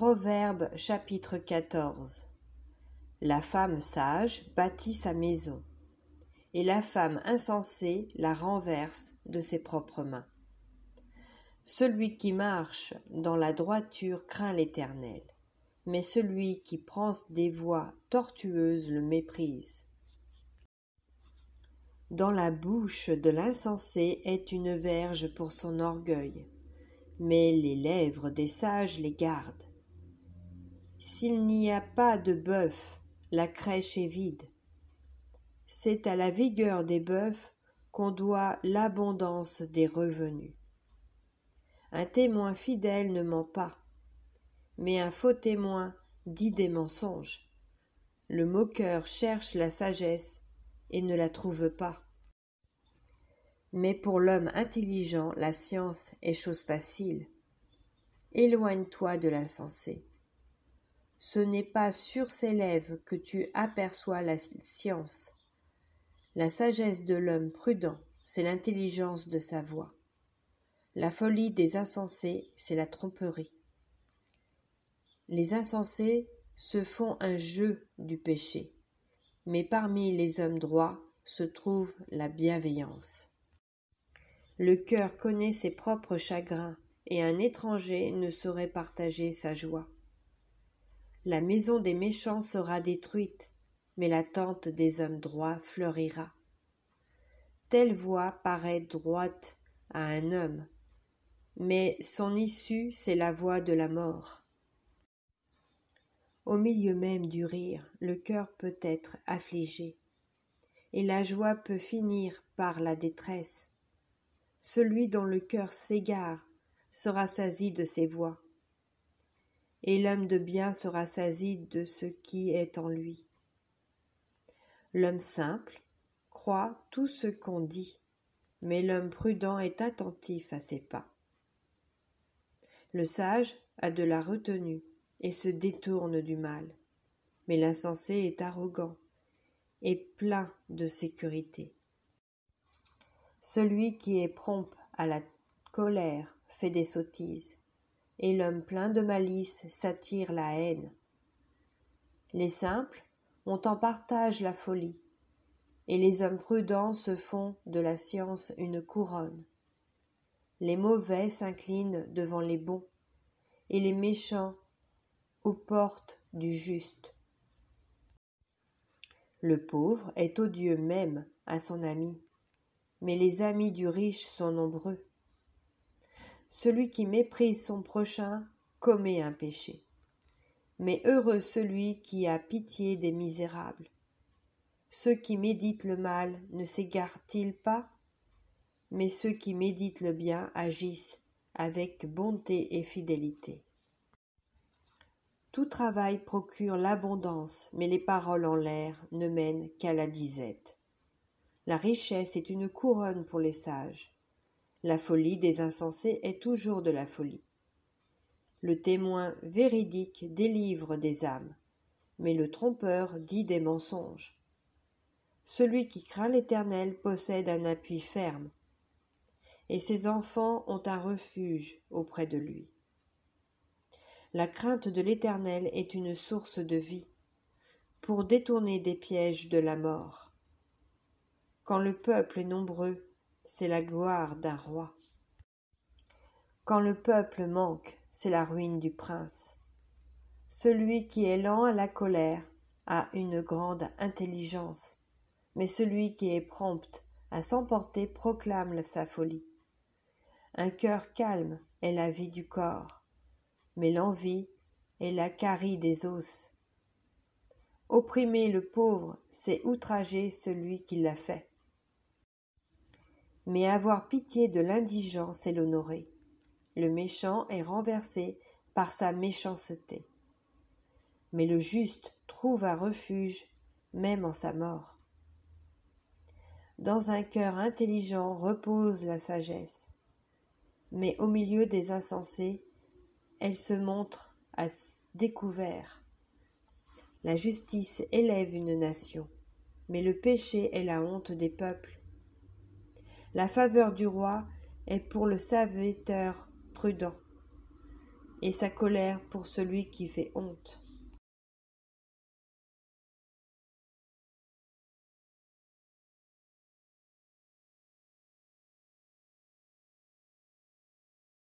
Proverbe chapitre 14. La femme sage bâtit sa maison, et la femme insensée la renverse de ses propres mains. Celui qui marche dans la droiture craint l'Éternel, mais celui qui prend des voies tortueuses le méprise. Dans la bouche de l'insensé est une verge pour son orgueil, mais les lèvres des sages les gardent. S'il n'y a pas de bœuf, la crèche est vide. C'est à la vigueur des bœufs qu'on doit l'abondance des revenus. Un témoin fidèle ne ment pas, mais un faux témoin dit des mensonges. Le moqueur cherche la sagesse et ne la trouve pas. Mais pour l'homme intelligent, la science est chose facile. Éloigne-toi de l'insensé. Ce n'est pas sur ses lèvres que tu aperçois la science. La sagesse de l'homme prudent, c'est l'intelligence de sa voix. La folie des insensés, c'est la tromperie. Les insensés se font un jeu du péché, mais parmi les hommes droits se trouve la bienveillance. Le cœur connaît ses propres chagrins, et un étranger ne saurait partager sa joie. La maison des méchants sera détruite, mais la tente des hommes droits fleurira. Telle voie paraît droite à un homme, mais son issue, c'est la voie de la mort. Au milieu même du rire, le cœur peut être affligé, et la joie peut finir par la détresse. Celui dont le cœur s'égare sera saisi de ses voies, et l'homme de bien sera saisi de ce qui est en lui. L'homme simple croit tout ce qu'on dit, mais l'homme prudent est attentif à ses pas. Le sage a de la retenue et se détourne du mal, mais l'insensé est arrogant et plein de sécurité. Celui qui est prompt à la colère fait des sottises, et l'homme plein de malice s'attire la haine. Les simples ont en partage la folie, et les hommes prudents se font de la science une couronne. Les mauvais s'inclinent devant les bons, et les méchants aux portes du juste. Le pauvre est odieux même à son ami, mais les amis du riche sont nombreux. Celui qui méprise son prochain commet un péché, mais heureux celui qui a pitié des misérables. Ceux qui méditent le mal ne s'égarent-ils pas? Mais ceux qui méditent le bien agissent avec bonté et fidélité. Tout travail procure l'abondance, mais les paroles en l'air ne mènent qu'à la disette. La richesse est une couronne pour les sages. La folie des insensés est toujours de la folie. Le témoin véridique délivre des âmes, mais le trompeur dit des mensonges. Celui qui craint l'Éternel possède un appui ferme, et ses enfants ont un refuge auprès de lui. La crainte de l'Éternel est une source de vie, pour détourner des pièges de la mort. Quand le peuple est nombreux, c'est la gloire d'un roi. Quand le peuple manque, c'est la ruine du prince. Celui qui est lent à la colère a une grande intelligence, mais celui qui est prompt à s'emporter proclame sa folie. Un cœur calme est la vie du corps, mais l'envie est la carie des os. Opprimer le pauvre, c'est outrager celui qui l'a fait. Mais avoir pitié de l'indigent, c'est l'honorer. Le méchant est renversé par sa méchanceté. Mais le juste trouve un refuge, même en sa mort. Dans un cœur intelligent repose la sagesse, mais au milieu des insensés, elle se montre à découvert. La justice élève une nation, mais le péché est la honte des peuples. La faveur du roi est pour le serviteur prudent, et sa colère pour celui qui fait honte.